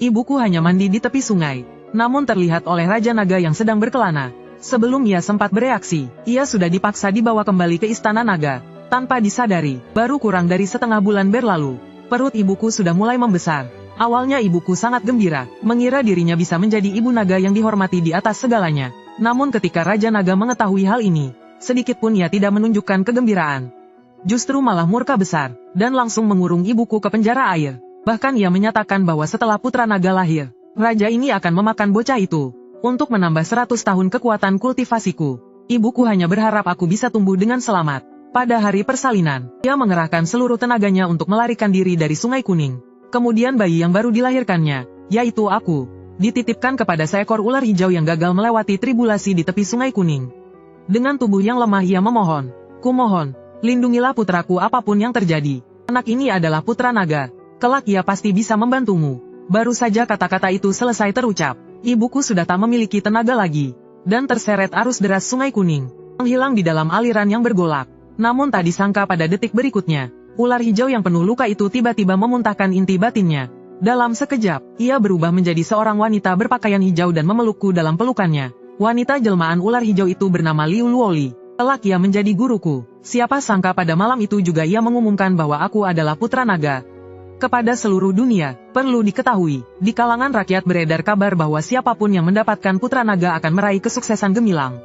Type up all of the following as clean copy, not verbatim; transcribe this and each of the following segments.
Ibuku hanya mandi di tepi sungai, namun terlihat oleh Raja Naga yang sedang berkelana. Sebelum ia sempat bereaksi, ia sudah dipaksa dibawa kembali ke Istana Naga. Tanpa disadari, baru kurang dari setengah bulan berlalu, perut ibuku sudah mulai membesar. Awalnya ibuku sangat gembira, mengira dirinya bisa menjadi ibu naga yang dihormati di atas segalanya. Namun ketika Raja Naga mengetahui hal ini, sedikit pun ia tidak menunjukkan kegembiraan. Justru malah murka besar, dan langsung mengurung ibuku ke penjara air. Bahkan ia menyatakan bahwa setelah putra naga lahir, raja ini akan memakan bocah itu, untuk menambah 100 tahun kekuatan kultivasiku. Ibuku hanya berharap aku bisa tumbuh dengan selamat. Pada hari persalinan, ia mengerahkan seluruh tenaganya untuk melarikan diri dari Sungai Kuning. Kemudian bayi yang baru dilahirkannya, yaitu aku, dititipkan kepada seekor ular hijau yang gagal melewati tribulasi di tepi Sungai Kuning. Dengan tubuh yang lemah ia memohon, "Kumohon, lindungilah putraku apapun yang terjadi. Anak ini adalah putra naga. Kelak ia pasti bisa membantumu." Baru saja kata-kata itu selesai terucap, ibuku sudah tak memiliki tenaga lagi, dan terseret arus deras Sungai Kuning, menghilang di dalam aliran yang bergolak. Namun tak disangka pada detik berikutnya, ular hijau yang penuh luka itu tiba-tiba memuntahkan inti batinnya. Dalam sekejap, ia berubah menjadi seorang wanita berpakaian hijau dan memelukku dalam pelukannya. Wanita jelmaan ular hijau itu bernama Liu Luoli. Kelak ia menjadi guruku. Siapa sangka pada malam itu juga ia mengumumkan bahwa aku adalah putra naga. Kepada seluruh dunia, perlu diketahui, di kalangan rakyat beredar kabar bahwa siapapun yang mendapatkan putra naga akan meraih kesuksesan gemilang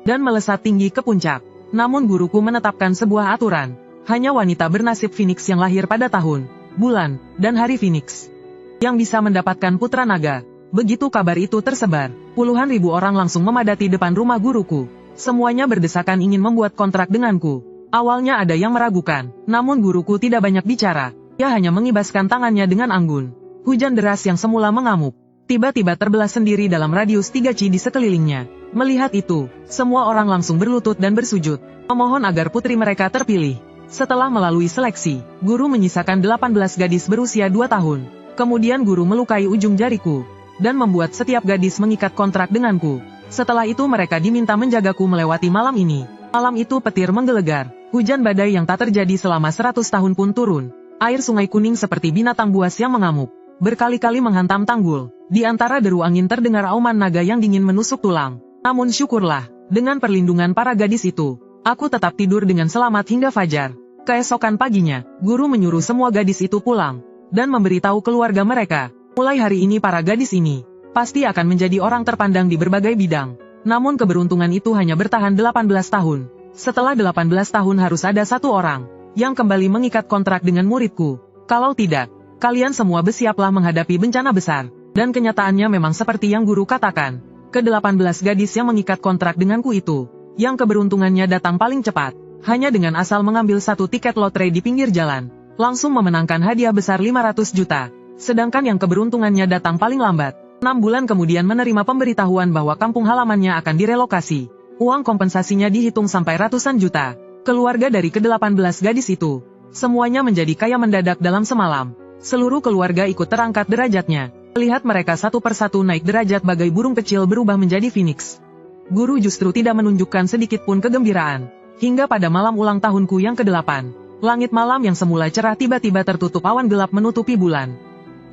dan melesat tinggi ke puncak. Namun guruku menetapkan sebuah aturan, hanya wanita bernasib Phoenix yang lahir pada tahun, bulan, dan hari Phoenix yang bisa mendapatkan putra naga. Begitu kabar itu tersebar, puluhan ribu orang langsung memadati depan rumah guruku. Semuanya berdesakan ingin membuat kontrak denganku. Awalnya ada yang meragukan, namun guruku tidak banyak bicara. Ia hanya mengibaskan tangannya dengan anggun. Hujan deras yang semula mengamuk, tiba-tiba terbelah sendiri dalam radius 3 ci di sekelilingnya. Melihat itu, semua orang langsung berlutut dan bersujud, memohon agar putri mereka terpilih. Setelah melalui seleksi, guru menyisakan 18 gadis berusia 2 tahun. Kemudian guru melukai ujung jariku, dan membuat setiap gadis mengikat kontrak denganku. Setelah itu mereka diminta menjagaku melewati malam ini. Malam itu petir menggelegar, hujan badai yang tak terjadi selama 100 tahun pun turun. Air Sungai Kuning seperti binatang buas yang mengamuk, berkali-kali menghantam tanggul. Di antara deru angin terdengar auman naga yang dingin menusuk tulang. Namun syukurlah, dengan perlindungan para gadis itu, aku tetap tidur dengan selamat hingga fajar. Keesokan paginya, guru menyuruh semua gadis itu pulang, dan memberitahu keluarga mereka, mulai hari ini para gadis ini, pasti akan menjadi orang terpandang di berbagai bidang. Namun keberuntungan itu hanya bertahan 18 tahun. Setelah 18 tahun harus ada satu orang, yang kembali mengikat kontrak dengan muridku. Kalau tidak, kalian semua bersiaplah menghadapi bencana besar. Dan kenyataannya memang seperti yang guru katakan. Ke-18 gadis yang mengikat kontrak denganku itu, yang keberuntungannya datang paling cepat, hanya dengan asal mengambil satu tiket lotre di pinggir jalan, langsung memenangkan hadiah besar 500 juta. Sedangkan yang keberuntungannya datang paling lambat, 6 bulan kemudian menerima pemberitahuan bahwa kampung halamannya akan direlokasi. Uang kompensasinya dihitung sampai ratusan juta. Keluarga dari ke-18 gadis itu, semuanya menjadi kaya mendadak dalam semalam. Seluruh keluarga ikut terangkat derajatnya. Melihat mereka satu persatu naik derajat bagai burung kecil berubah menjadi Phoenix. Guru justru tidak menunjukkan sedikit pun kegembiraan. Hingga pada malam ulang tahunku yang ke-8, langit malam yang semula cerah tiba-tiba tertutup awan gelap menutupi bulan.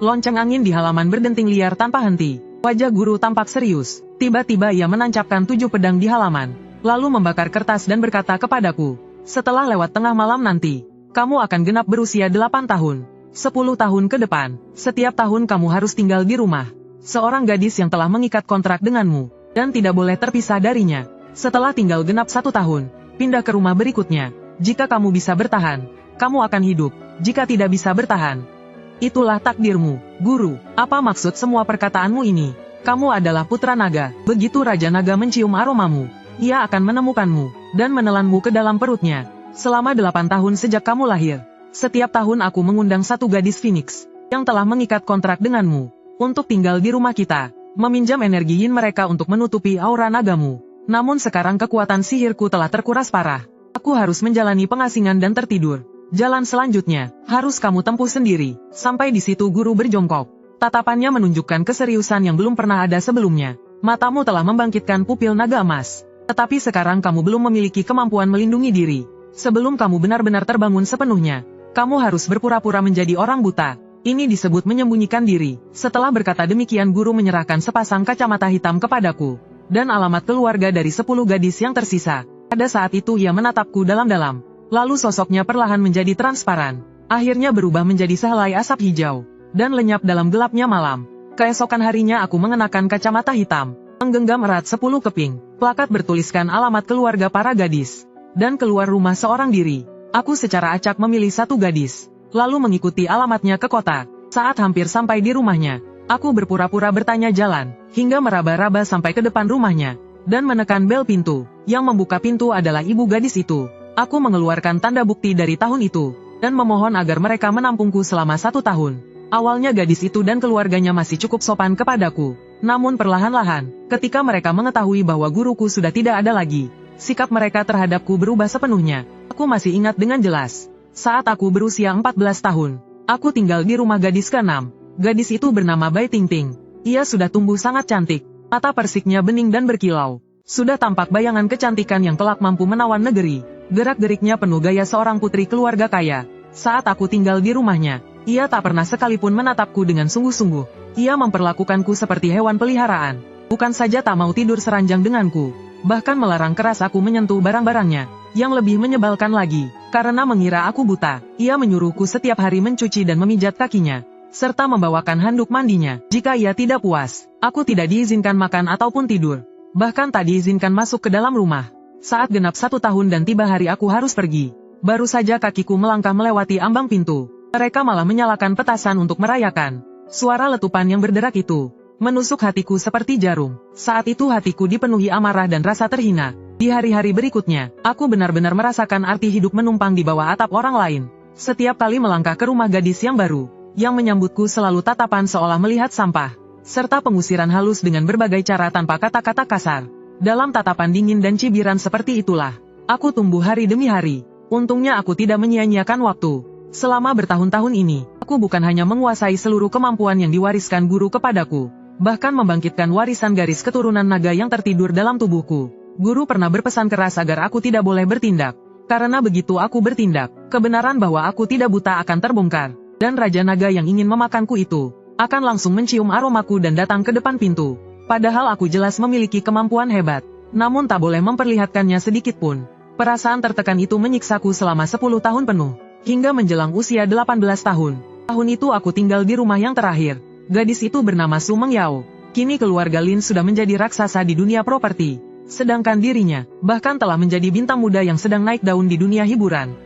Lonceng angin di halaman berdenting liar tanpa henti. Wajah guru tampak serius. Tiba-tiba ia menancapkan 7 pedang di halaman, lalu membakar kertas dan berkata kepadaku, "Setelah lewat tengah malam nanti, kamu akan genap berusia 8 tahun. 10 tahun ke depan, setiap tahun kamu harus tinggal di rumah seorang gadis yang telah mengikat kontrak denganmu, dan tidak boleh terpisah darinya. Setelah tinggal genap 1 tahun, pindah ke rumah berikutnya. Jika kamu bisa bertahan, kamu akan hidup. Jika tidak bisa bertahan, itulah takdirmu." "Guru, apa maksud semua perkataanmu ini? Kamu adalah putra naga." Begitu Raja Naga mencium aromamu, ia akan menemukanmu, dan menelanmu ke dalam perutnya. Selama 8 tahun sejak kamu lahir, setiap tahun aku mengundang satu gadis Phoenix, yang telah mengikat kontrak denganmu, untuk tinggal di rumah kita, meminjam energi yin mereka untuk menutupi aura nagamu. Namun sekarang kekuatan sihirku telah terkuras parah. Aku harus menjalani pengasingan dan tertidur. Jalan selanjutnya, harus kamu tempuh sendiri. Sampai di situ guru berjongkok. Tatapannya menunjukkan keseriusan yang belum pernah ada sebelumnya. Matamu telah membangkitkan pupil naga emas. Tetapi sekarang kamu belum memiliki kemampuan melindungi diri. Sebelum kamu benar-benar terbangun sepenuhnya, kamu harus berpura-pura menjadi orang buta. Ini disebut menyembunyikan diri. Setelah berkata demikian, guru menyerahkan sepasang kacamata hitam kepadaku. Dan alamat keluarga dari 10 gadis yang tersisa. Pada saat itu ia menatapku dalam-dalam. Lalu sosoknya perlahan menjadi transparan. Akhirnya berubah menjadi sehelai asap hijau. Dan lenyap dalam gelapnya malam. Keesokan harinya aku mengenakan kacamata hitam. Menggenggam erat 10 keping. Plakat bertuliskan alamat keluarga para gadis. Dan keluar rumah seorang diri. Aku secara acak memilih satu gadis. Lalu mengikuti alamatnya ke kota. Saat hampir sampai di rumahnya, aku berpura-pura bertanya jalan, hingga meraba-raba sampai ke depan rumahnya, dan menekan bel pintu. Yang membuka pintu adalah ibu gadis itu. Aku mengeluarkan tanda bukti dari tahun itu, dan memohon agar mereka menampungku selama 1 tahun. Awalnya gadis itu dan keluarganya masih cukup sopan kepadaku. Namun perlahan-lahan, ketika mereka mengetahui bahwa guruku sudah tidak ada lagi, sikap mereka terhadapku berubah sepenuhnya. Aku masih ingat dengan jelas. Saat aku berusia 14 tahun, aku tinggal di rumah gadis ke-6. Gadis itu bernama Bai Tingting. Ia sudah tumbuh sangat cantik. Mata persiknya bening dan berkilau. Sudah tampak bayangan kecantikan yang kelak mampu menawan negeri. Gerak-geriknya penuh gaya seorang putri keluarga kaya. Saat aku tinggal di rumahnya, ia tak pernah sekalipun menatapku dengan sungguh-sungguh. Ia memperlakukanku seperti hewan peliharaan. Bukan saja tak mau tidur seranjang denganku, bahkan melarang keras aku menyentuh barang-barangnya. Yang lebih menyebalkan lagi, karena mengira aku buta, ia menyuruhku setiap hari mencuci dan memijat kakinya, serta membawakan handuk mandinya. Jika ia tidak puas, aku tidak diizinkan makan ataupun tidur. Bahkan tak diizinkan masuk ke dalam rumah. Saat genap 1 tahun dan tiba hari aku harus pergi, baru saja kakiku melangkah melewati ambang pintu, mereka malah menyalakan petasan untuk merayakan. Suara letupan yang berderak itu menusuk hatiku seperti jarum. Saat itu hatiku dipenuhi amarah dan rasa terhina. Di hari-hari berikutnya, aku benar-benar merasakan arti hidup menumpang di bawah atap orang lain. Setiap kali melangkah ke rumah gadis yang baru, yang menyambutku selalu tatapan seolah melihat sampah, serta pengusiran halus dengan berbagai cara tanpa kata-kata kasar. Dalam tatapan dingin dan cibiran seperti itulah, aku tumbuh hari demi hari. Untungnya aku tidak menyia-nyiakan waktu. Selama bertahun-tahun ini, aku bukan hanya menguasai seluruh kemampuan yang diwariskan guru kepadaku, bahkan membangkitkan warisan garis keturunan naga yang tertidur dalam tubuhku. Guru pernah berpesan keras agar aku tidak boleh bertindak. Karena begitu aku bertindak, kebenaran bahwa aku tidak buta akan terbongkar. Dan Raja Naga yang ingin memakanku itu, akan langsung mencium aromaku dan datang ke depan pintu. Padahal aku jelas memiliki kemampuan hebat, namun tak boleh memperlihatkannya sedikit pun. Perasaan tertekan itu menyiksaku selama 10 tahun penuh, hingga menjelang usia 18 tahun. Tahun itu aku tinggal di rumah yang terakhir. Gadis itu bernama Su Mengyao. Kini keluarga Lin sudah menjadi raksasa di dunia properti. Sedangkan dirinya, bahkan telah menjadi bintang muda yang sedang naik daun di dunia hiburan.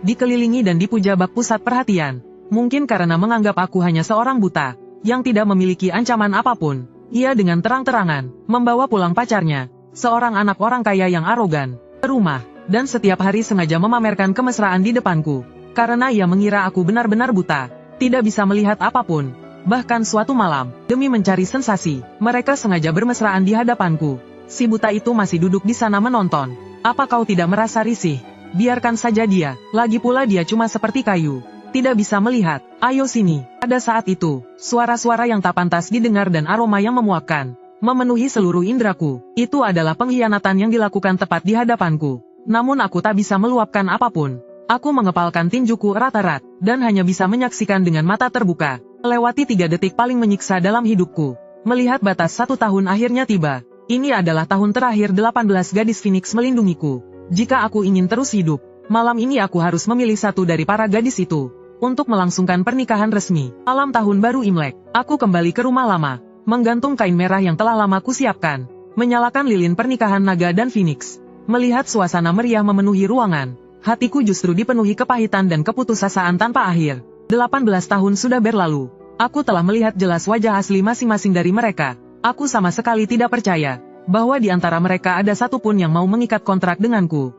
Dikelilingi dan dipuja bak pusat perhatian. Mungkin karena menganggap aku hanya seorang buta, yang tidak memiliki ancaman apapun. Ia dengan terang-terangan, membawa pulang pacarnya, seorang anak orang kaya yang arogan, ke rumah, dan setiap hari sengaja memamerkan kemesraan di depanku. Karena ia mengira aku benar-benar buta, tidak bisa melihat apapun. Bahkan suatu malam, demi mencari sensasi, mereka sengaja bermesraan di hadapanku. Si buta itu masih duduk di sana menonton. Apa kau tidak merasa risih? Biarkan saja dia, lagi pula dia cuma seperti kayu. Tidak bisa melihat, ayo sini. Pada saat itu, suara-suara yang tak pantas didengar dan aroma yang memuakkan memenuhi seluruh indraku. Itu adalah pengkhianatan yang dilakukan tepat di hadapanku. Namun aku tak bisa meluapkan apapun. Aku mengepalkan tinjuku erat-erat, dan hanya bisa menyaksikan dengan mata terbuka. Melewati 3 detik paling menyiksa dalam hidupku. Melihat batas 1 tahun akhirnya tiba. Ini adalah tahun terakhir 18 gadis Phoenix melindungiku. Jika aku ingin terus hidup, malam ini aku harus memilih satu dari para gadis itu, untuk melangsungkan pernikahan resmi. Malam tahun baru Imlek, aku kembali ke rumah lama, menggantung kain merah yang telah lama kusiapkan, menyalakan lilin pernikahan naga dan Phoenix. Melihat suasana meriah memenuhi ruangan, hatiku justru dipenuhi kepahitan dan keputusasaan tanpa akhir. 18 tahun sudah berlalu, aku telah melihat jelas wajah asli masing-masing dari mereka. Aku sama sekali tidak percaya bahwa di antara mereka ada satupun yang mau mengikat kontrak denganku.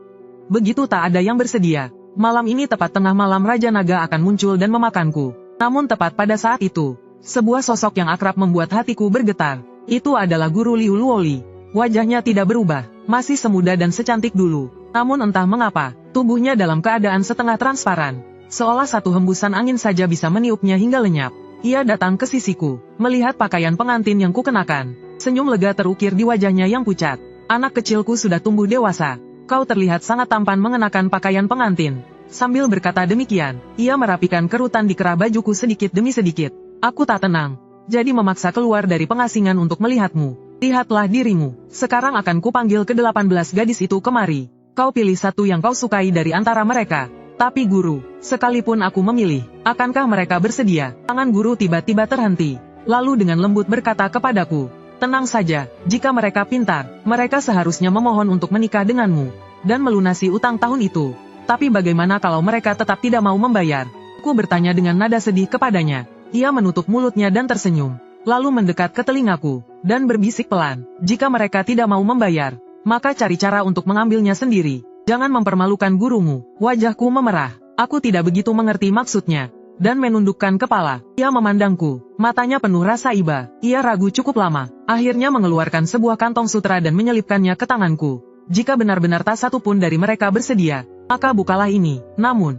Begitu tak ada yang bersedia. Malam ini tepat tengah malam Raja Naga akan muncul dan memakanku. Namun tepat pada saat itu, sebuah sosok yang akrab membuat hatiku bergetar. Itu adalah Guru Liu Luoli. Wajahnya tidak berubah, masih semuda dan secantik dulu. Namun entah mengapa, tubuhnya dalam keadaan setengah transparan. Seolah satu hembusan angin saja bisa meniupnya hingga lenyap. Ia datang ke sisiku, melihat pakaian pengantin yang kukenakan. Senyum lega terukir di wajahnya yang pucat. Anak kecilku sudah tumbuh dewasa. Kau terlihat sangat tampan mengenakan pakaian pengantin. Sambil berkata demikian, ia merapikan kerutan di kerah bajuku sedikit demi sedikit. Aku tak tenang. Jadi memaksa keluar dari pengasingan untuk melihatmu. Lihatlah dirimu. Sekarang akan kupanggil ke-18 gadis itu kemari. Kau pilih satu yang kau sukai dari antara mereka. Tapi guru, sekalipun aku memilih, akankah mereka bersedia? Tangan guru tiba-tiba terhenti. Lalu dengan lembut berkata kepadaku, tenang saja, jika mereka pintar, mereka seharusnya memohon untuk menikah denganmu. Dan melunasi utang tahun itu. Tapi bagaimana kalau mereka tetap tidak mau membayar? Aku bertanya dengan nada sedih kepadanya. Ia menutup mulutnya dan tersenyum. Lalu mendekat ke telingaku, dan berbisik pelan, jika mereka tidak mau membayar, maka cari cara untuk mengambilnya sendiri. Jangan mempermalukan gurumu. Wajahku memerah. Aku tidak begitu mengerti maksudnya. Dan menundukkan kepala. Ia memandangku. Matanya penuh rasa iba. Ia ragu cukup lama. Akhirnya mengeluarkan sebuah kantong sutra dan menyelipkannya ke tanganku. Jika benar-benar tak satu pun dari mereka bersedia, maka bukalah ini. Namun,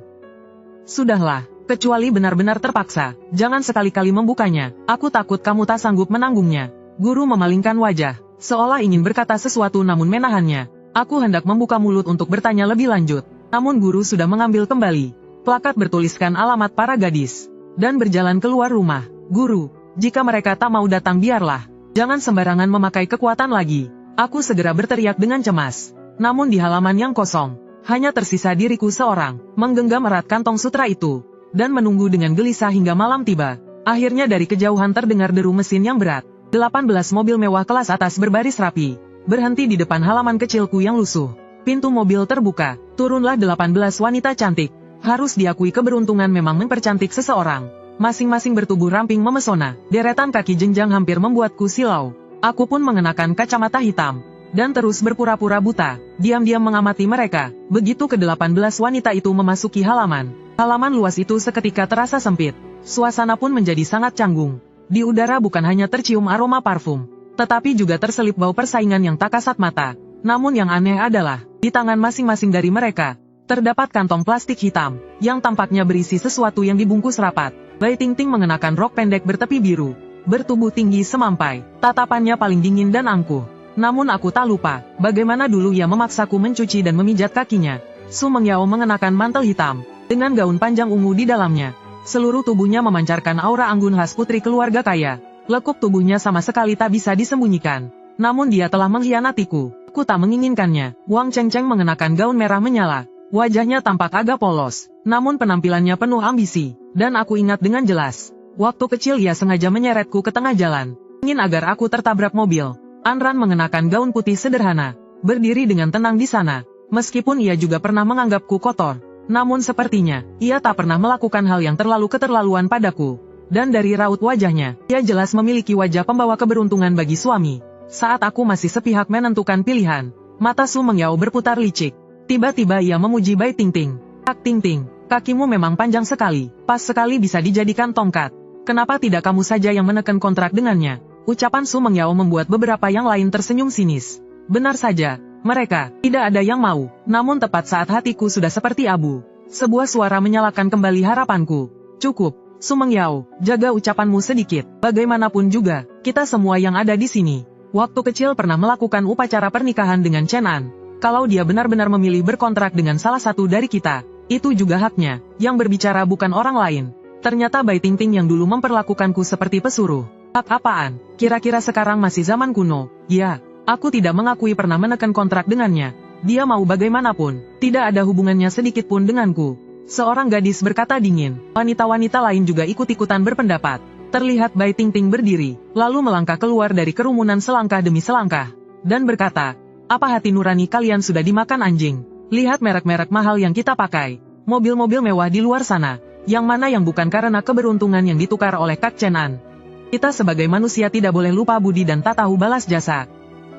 sudahlah. Kecuali benar-benar terpaksa. Jangan sekali-kali membukanya. Aku takut kamu tak sanggup menanggungnya. Guru memalingkan wajah. Seolah ingin berkata sesuatu namun menahannya. Aku hendak membuka mulut untuk bertanya lebih lanjut. Namun guru sudah mengambil kembali plakat bertuliskan alamat para gadis. Dan berjalan keluar rumah. Guru, jika mereka tak mau datang biarlah. Jangan sembarangan memakai kekuatan lagi. Aku segera berteriak dengan cemas. Namun di halaman yang kosong, hanya tersisa diriku seorang, menggenggam erat kantong sutra itu. Dan menunggu dengan gelisah hingga malam tiba. Akhirnya dari kejauhan terdengar deru mesin yang berat. 18 mobil mewah kelas atas berbaris rapi. Berhenti di depan halaman kecilku yang lusuh. Pintu mobil terbuka. Turunlah 18 wanita cantik. Harus diakui keberuntungan memang mempercantik seseorang. Masing-masing bertubuh ramping memesona. Deretan kaki jenjang hampir membuatku silau. Aku pun mengenakan kacamata hitam. Dan terus berpura-pura buta. Diam-diam mengamati mereka. Begitu ke-18 wanita itu memasuki halaman. Halaman luas itu seketika terasa sempit. Suasana pun menjadi sangat canggung. Di udara bukan hanya tercium aroma parfum, tetapi juga terselip bau persaingan yang tak kasat mata. Namun yang aneh adalah, di tangan masing-masing dari mereka, terdapat kantong plastik hitam, yang tampaknya berisi sesuatu yang dibungkus rapat. Bai Tingting mengenakan rok pendek bertepi biru, bertubuh tinggi semampai, tatapannya paling dingin dan angkuh. Namun aku tak lupa, bagaimana dulu ia memaksaku mencuci dan memijat kakinya. Su Mengyao mengenakan mantel hitam, dengan gaun panjang ungu di dalamnya. Seluruh tubuhnya memancarkan aura anggun khas putri keluarga kaya. Lekuk tubuhnya sama sekali tak bisa disembunyikan. Namun dia telah mengkhianatiku. Aku tak menginginkannya. Wang Chengcheng mengenakan gaun merah menyala. Wajahnya tampak agak polos. Namun penampilannya penuh ambisi. Dan aku ingat dengan jelas. Waktu kecil ia sengaja menyeretku ke tengah jalan. Ingin agar aku tertabrak mobil. Anran mengenakan gaun putih sederhana. Berdiri dengan tenang di sana. Meskipun ia juga pernah menganggapku kotor. Namun sepertinya, ia tak pernah melakukan hal yang terlalu keterlaluan padaku. Dan dari raut wajahnya, ia jelas memiliki wajah pembawa keberuntungan bagi suami. Saat aku masih sepihak menentukan pilihan, mata Su Mengyao berputar licik. Tiba-tiba ia memuji Bai Tingting. Kak Tingting, kakimu memang panjang sekali, pas sekali bisa dijadikan tongkat. Kenapa tidak kamu saja yang menekan kontrak dengannya? Ucapan Su Mengyao membuat beberapa yang lain tersenyum sinis. Benar saja. Mereka, tidak ada yang mau, namun tepat saat hatiku sudah seperti abu. Sebuah suara menyalakan kembali harapanku. Cukup, Su Mengyao, jaga ucapanmu sedikit. Bagaimanapun juga, kita semua yang ada di sini. Waktu kecil pernah melakukan upacara pernikahan dengan Chen An. Kalau dia benar-benar memilih berkontrak dengan salah satu dari kita, itu juga haknya. Yang berbicara bukan orang lain. Ternyata Bai Tingting yang dulu memperlakukanku seperti pesuruh. Hak apaan? Kira-kira sekarang masih zaman kuno? Ya. Aku tidak mengakui pernah menekan kontrak dengannya. Dia mau bagaimanapun, tidak ada hubungannya sedikit pun denganku. Seorang gadis berkata dingin. Wanita-wanita lain juga ikut-ikutan berpendapat. Terlihat Bai Tingting berdiri, lalu melangkah keluar dari kerumunan selangkah demi selangkah. Dan berkata, apa hati nurani kalian sudah dimakan anjing? Lihat merek-merek mahal yang kita pakai. Mobil-mobil mewah di luar sana. Yang mana yang bukan karena keberuntungan yang ditukar oleh Kak Chen An. Kita sebagai manusia tidak boleh lupa budi dan tak tahu balas jasa.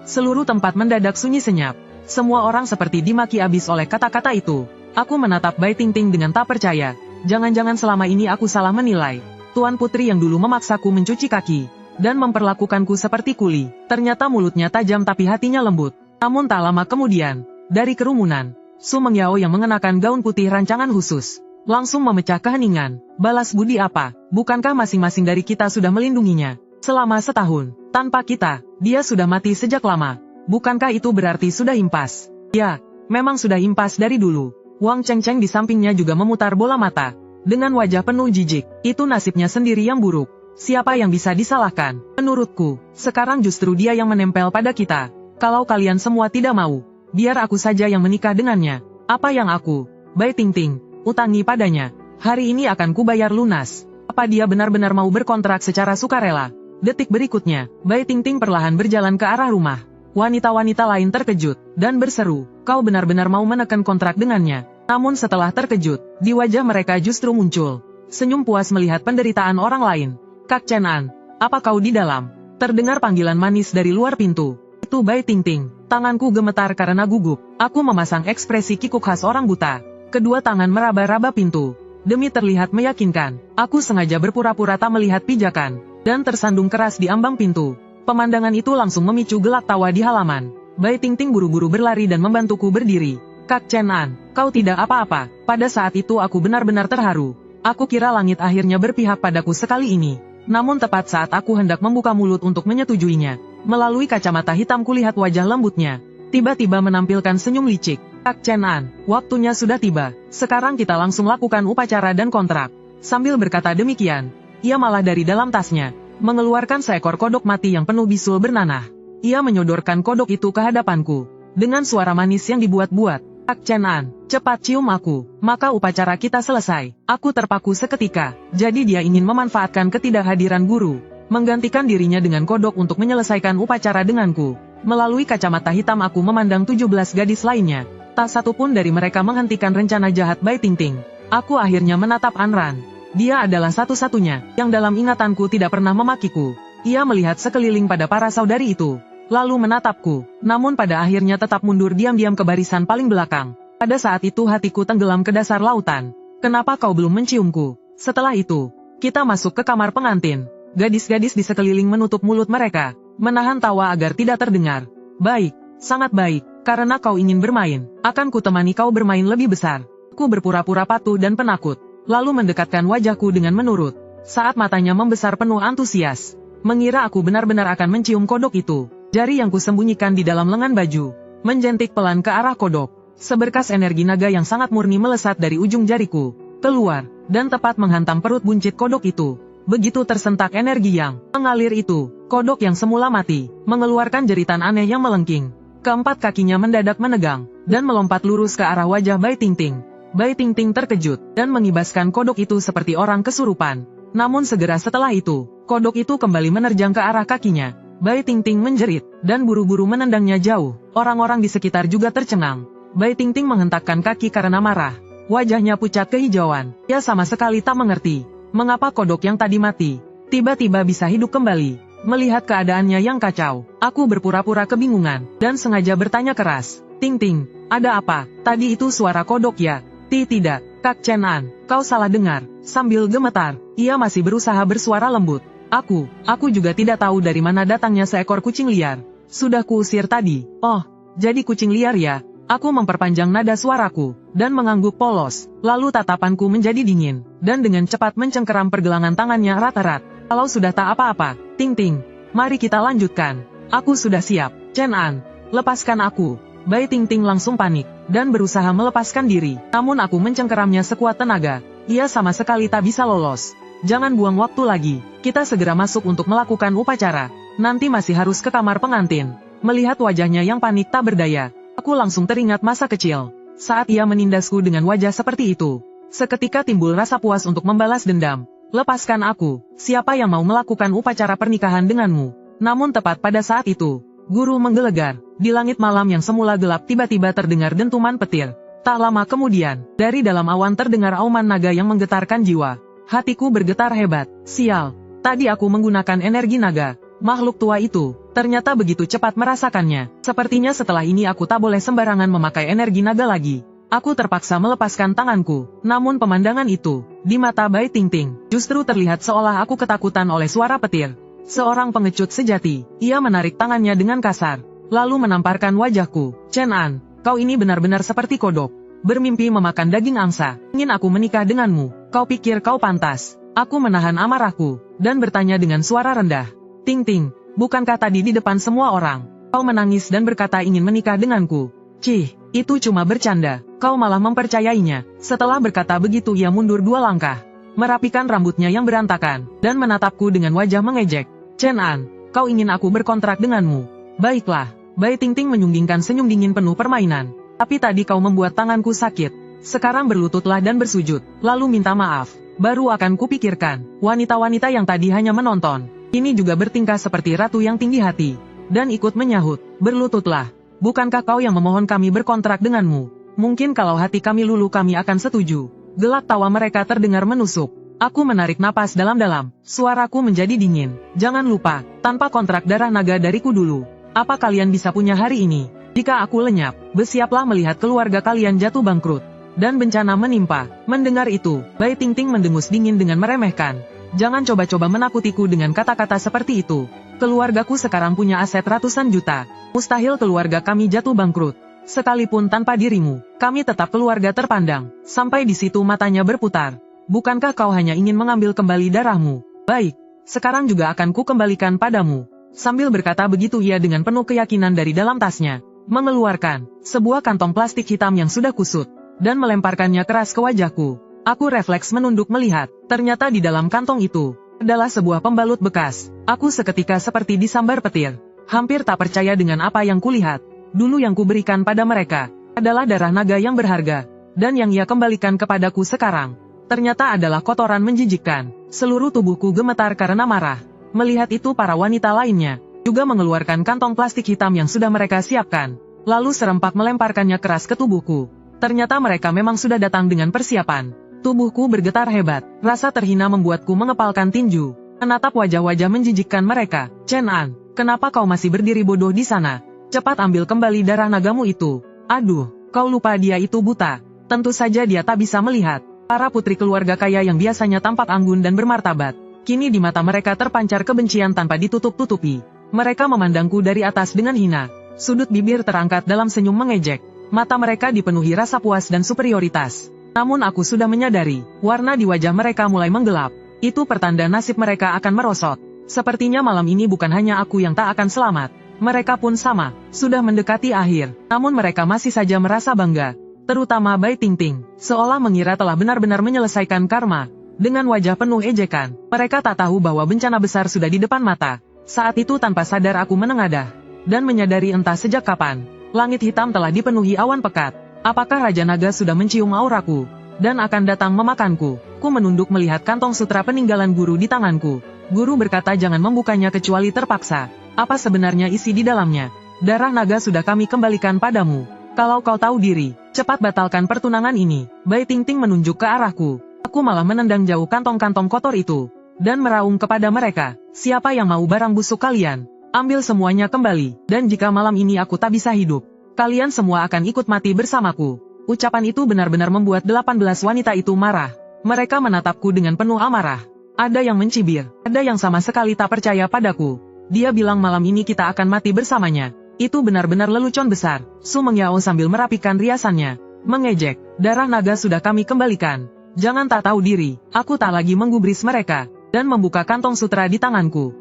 Seluruh tempat mendadak sunyi senyap. Semua orang seperti dimaki abis oleh kata-kata itu. Aku menatap Bai Tingting dengan tak percaya. Jangan-jangan selama ini aku salah menilai. Tuan Putri yang dulu memaksaku mencuci kaki. Dan memperlakukanku seperti kuli. Ternyata mulutnya tajam tapi hatinya lembut. Namun tak lama kemudian, dari kerumunan, Su Mengyao yang mengenakan gaun putih rancangan khusus, langsung memecah keheningan. Balas budi apa? Bukankah masing-masing dari kita sudah melindunginya selama setahun? Tanpa kita, dia sudah mati sejak lama. Bukankah itu berarti sudah impas? Ya, memang sudah impas dari dulu. Wang Chengcheng di sampingnya juga memutar bola mata. Dengan wajah penuh jijik, itu nasibnya sendiri yang buruk. Siapa yang bisa disalahkan? Menurutku, sekarang justru dia yang menempel pada kita. Kalau kalian semua tidak mau, biar aku saja yang menikah dengannya. Apa yang aku, Bai Tingting, utangi padanya? Hari ini akan kubayar lunas. Apa dia benar-benar mau berkontrak secara sukarela? Detik berikutnya, Bai Tingting perlahan berjalan ke arah rumah. Wanita-wanita lain terkejut, dan berseru, kau benar-benar mau menekan kontrak dengannya. Namun setelah terkejut, di wajah mereka justru muncul senyum puas melihat penderitaan orang lain. Kak Chen An, apa kau di dalam? Terdengar panggilan manis dari luar pintu. Itu Bai Tingting. Tanganku gemetar karena gugup. Aku memasang ekspresi kikuk khas orang buta. Kedua tangan meraba-raba pintu. Demi terlihat meyakinkan, aku sengaja berpura-pura tak melihat pijakan, dan tersandung keras di ambang pintu. Pemandangan itu langsung memicu gelak tawa di halaman. Bai Tingting buru-buru berlari dan membantuku berdiri. Kak Chen An, kau tidak apa-apa. Pada saat itu aku benar-benar terharu. Aku kira langit akhirnya berpihak padaku sekali ini. Namun tepat saat aku hendak membuka mulut untuk menyetujuinya, melalui kacamata hitam kulihat wajah lembutnya. Tiba-tiba menampilkan senyum licik. Kak Chen An, waktunya sudah tiba. Sekarang kita langsung lakukan upacara dan kontrak. Sambil berkata demikian, ia malah dari dalam tasnya mengeluarkan seekor kodok mati yang penuh bisul bernanah. Ia menyodorkan kodok itu ke hadapanku. Dengan suara manis yang dibuat-buat, Kak Chen An, cepat cium aku, maka upacara kita selesai. Aku terpaku seketika, jadi dia ingin memanfaatkan ketidakhadiran guru, menggantikan dirinya dengan kodok untuk menyelesaikan upacara denganku. Melalui kacamata hitam aku memandang 17 gadis lainnya. Tak satu pun dari mereka menghentikan rencana jahat Bai Tingting. Aku akhirnya menatap Anran. Dia adalah satu-satunya yang dalam ingatanku tidak pernah memakiku. Ia melihat sekeliling pada para saudari itu, lalu menatapku, namun pada akhirnya tetap mundur diam-diam ke barisan paling belakang. Pada saat itu hatiku tenggelam ke dasar lautan. Kenapa kau belum menciumku? Setelah itu, kita masuk ke kamar pengantin. Gadis-gadis di sekeliling menutup mulut mereka, menahan tawa agar tidak terdengar. Baik, sangat baik, karena kau ingin bermain, akan kutemani kau bermain lebih besar. Aku berpura-pura patuh dan penakut, lalu mendekatkan wajahku dengan menurut. Saat matanya membesar penuh antusias, mengira aku benar-benar akan mencium kodok itu. Jari yang kusembunyikan di dalam lengan baju menjentik pelan ke arah kodok. Seberkas energi naga yang sangat murni melesat dari ujung jariku keluar, dan tepat menghantam perut buncit kodok itu. Begitu tersentak energi yang mengalir itu, kodok yang semula mati mengeluarkan jeritan aneh yang melengking. Keempat kakinya mendadak menegang, dan melompat lurus ke arah wajah Bai Tingting. Bai Tingting terkejut, dan mengibaskan kodok itu seperti orang kesurupan. Namun segera setelah itu, kodok itu kembali menerjang ke arah kakinya. Bai Tingting menjerit, dan buru-buru menendangnya jauh. Orang-orang di sekitar juga tercengang. Bai Tingting menghentakkan kaki karena marah. Wajahnya pucat kehijauan. Ia sama sekali tak mengerti mengapa kodok yang tadi mati tiba-tiba bisa hidup kembali. Melihat keadaannya yang kacau, aku berpura-pura kebingungan, dan sengaja bertanya keras. Tingting, ada apa? Tadi itu suara kodok ya? Tidak, Kak Chen An, kau salah dengar. Sambil gemetar, ia masih berusaha bersuara lembut. Aku juga tidak tahu dari mana datangnya seekor kucing liar. Sudah kuusir tadi. Oh, jadi kucing liar ya? Aku memperpanjang nada suaraku, dan mengangguk polos. Lalu tatapanku menjadi dingin, dan dengan cepat mencengkeram pergelangan tangannya erat-erat. Kalau sudah tak apa-apa, Tingting, mari kita lanjutkan. Aku sudah siap. Chen An, lepaskan aku. Bai Tingting langsung panik, dan berusaha melepaskan diri. Namun aku mencengkeramnya sekuat tenaga. Ia sama sekali tak bisa lolos. Jangan buang waktu lagi. Kita segera masuk untuk melakukan upacara. Nanti masih harus ke kamar pengantin. Melihat wajahnya yang panik tak berdaya, aku langsung teringat masa kecil. Saat ia menindasku dengan wajah seperti itu, seketika timbul rasa puas untuk membalas dendam. Lepaskan aku, siapa yang mau melakukan upacara pernikahan denganmu? Namun tepat pada saat itu, guru menggelegar. Di langit malam yang semula gelap tiba-tiba terdengar dentuman petir. Tak lama kemudian, dari dalam awan terdengar auman naga yang menggetarkan jiwa. Hatiku bergetar hebat. Sial, tadi aku menggunakan energi naga. Makhluk tua itu ternyata begitu cepat merasakannya. Sepertinya setelah ini aku tak boleh sembarangan memakai energi naga lagi. Aku terpaksa melepaskan tanganku. Namun pemandangan itu, di mata Bai Tingting, justru terlihat seolah aku ketakutan oleh suara petir. Seorang pengecut sejati, ia menarik tangannya dengan kasar, lalu menamparkan wajahku. Chen An, kau ini benar-benar seperti kodok. Bermimpi memakan daging angsa. Ingin aku menikah denganmu. Kau pikir kau pantas? Aku menahan amarahku, dan bertanya dengan suara rendah. Tingting, bukankah tadi di depan semua orang, kau menangis dan berkata ingin menikah denganku? Cih, itu cuma bercanda, kau malah mempercayainya. Setelah berkata begitu ia mundur 2 langkah, merapikan rambutnya yang berantakan, dan menatapku dengan wajah mengejek. Chen An, kau ingin aku berkontrak denganmu? Baiklah. Bai Tingting menyunggingkan senyum dingin penuh permainan. Tapi tadi kau membuat tanganku sakit. Sekarang berlututlah dan bersujud, lalu minta maaf. Baru akan kupikirkan. Wanita-wanita yang tadi hanya menonton, ini juga bertingkah seperti ratu yang tinggi hati. Dan ikut menyahut, berlututlah. Bukankah kau yang memohon kami berkontrak denganmu? Mungkin kalau hati kami luluh kami akan setuju. Gelak tawa mereka terdengar menusuk. Aku menarik napas dalam-dalam. Suaraku menjadi dingin. Jangan lupa, tanpa kontrak darah naga dariku dulu, apa kalian bisa punya hari ini? Jika aku lenyap, bersiaplah melihat keluarga kalian jatuh bangkrut. Dan bencana menimpa. Mendengar itu, Bai Tingting mendengus dingin dengan meremehkan. Jangan coba-coba menakutiku dengan kata-kata seperti itu. Keluargaku sekarang punya aset ratusan juta. Mustahil keluarga kami jatuh bangkrut. Sekalipun tanpa dirimu, kami tetap keluarga terpandang. Sampai di situ matanya berputar. Bukankah kau hanya ingin mengambil kembali darahmu? Baik, sekarang juga akan ku kembalikan padamu. Sambil berkata begitu ia dengan penuh keyakinan dari dalam tasnya mengeluarkan sebuah kantong plastik hitam yang sudah kusut, dan melemparkannya keras ke wajahku. Aku refleks menunduk melihat, ternyata di dalam kantong itu adalah sebuah pembalut bekas. Aku seketika seperti disambar petir. Hampir tak percaya dengan apa yang kulihat. Dulu yang kuberikan pada mereka adalah darah naga yang berharga, dan yang ia kembalikan kepadaku sekarang ternyata adalah kotoran menjijikkan. Seluruh tubuhku gemetar karena marah. Melihat itu para wanita lainnya juga mengeluarkan kantong plastik hitam yang sudah mereka siapkan, lalu serempak melemparkannya keras ke tubuhku. Ternyata mereka memang sudah datang dengan persiapan. Tubuhku bergetar hebat, rasa terhina membuatku mengepalkan tinju, menatap wajah-wajah menjijikkan mereka. Chen An, kenapa kau masih berdiri bodoh di sana? Cepat ambil kembali darah nagamu itu. Aduh, kau lupa dia itu buta. Tentu saja dia tak bisa melihat. Para putri keluarga kaya yang biasanya tampak anggun dan bermartabat, kini di mata mereka terpancar kebencian tanpa ditutup-tutupi. Mereka memandangku dari atas dengan hina. Sudut bibir terangkat dalam senyum mengejek. Mata mereka dipenuhi rasa puas dan superioritas. Namun aku sudah menyadari, warna di wajah mereka mulai menggelap. Itu pertanda nasib mereka akan merosot. Sepertinya malam ini bukan hanya aku yang tak akan selamat. Mereka pun sama, sudah mendekati akhir. Namun mereka masih saja merasa bangga. Terutama Bai Tingting, seolah mengira telah benar-benar menyelesaikan karma. Dengan wajah penuh ejekan, mereka tak tahu bahwa bencana besar sudah di depan mata. Saat itu tanpa sadar aku menengadah, dan menyadari entah sejak kapan, langit hitam telah dipenuhi awan pekat. Apakah Raja Naga sudah mencium auraku, dan akan datang memakanku? Ku menunduk melihat kantong sutra peninggalan guru di tanganku. Guru berkata jangan membukanya kecuali terpaksa. Apa sebenarnya isi di dalamnya? Darah naga sudah kami kembalikan padamu. Kalau kau tahu diri, cepat batalkan pertunangan ini. Bai Tingting menunjuk ke arahku. Aku malah menendang jauh kantong-kantong kotor itu, dan meraung kepada mereka, siapa yang mau barang busuk kalian? Ambil semuanya kembali, dan jika malam ini aku tak bisa hidup, kalian semua akan ikut mati bersamaku. Ucapan itu benar-benar membuat 18 wanita itu marah. Mereka menatapku dengan penuh amarah. Ada yang mencibir, ada yang sama sekali tak percaya padaku. Dia bilang malam ini kita akan mati bersamanya. Itu benar-benar lelucon besar. Su Mengyao sambil merapikan riasannya mengejek, darah naga sudah kami kembalikan. Jangan tak tahu diri, aku tak lagi menggubris mereka, dan membuka kantong sutra di tanganku.